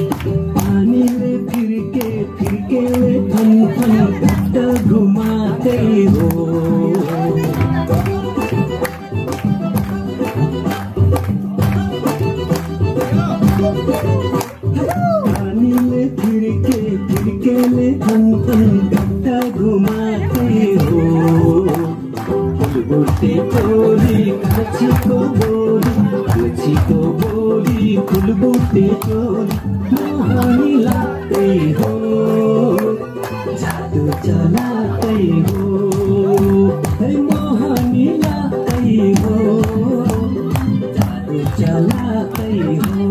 पानीले फिर्के fun fun घट्ट घुमाते हो पानीले फिर्के फन फन घट्ट घुमाते हो फुलबुट्टे चोली काछीको बोली फुलबुट्टे चोली मोहनी लाग्दै हो जादु चलाकै हो है मोहनी लाग्दै हो जादु चलाकै हो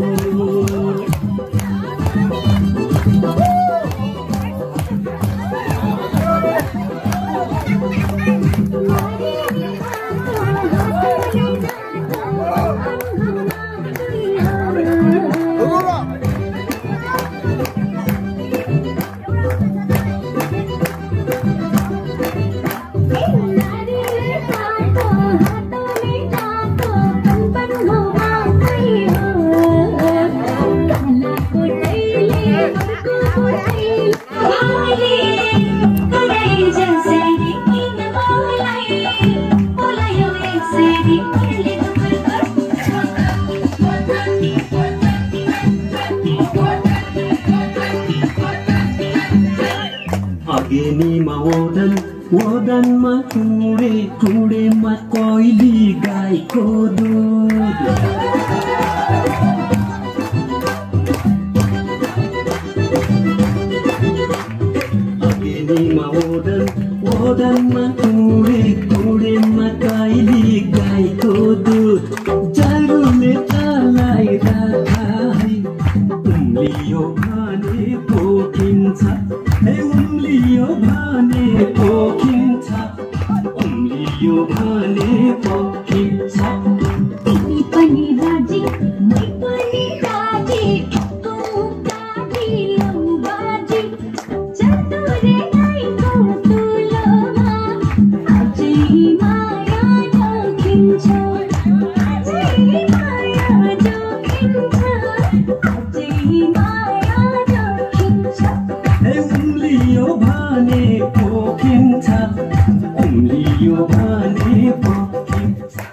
Agenima wodanma kude-kudema koili gaiko dud Agenima wodanma kude-kudema koili gaiko dud Jarule talai rakhai umliyo bhane pokincha Umliyo bhane pokincha Umliyo bhane pokincha Timi pani raji mai pani raji tu kahi lambaji chature gaiko tulama ajai maya jokhincha ajai maya jokhincha ajai maya jokhincha Umliyo bhane pokincha Umliyo bhane pokincha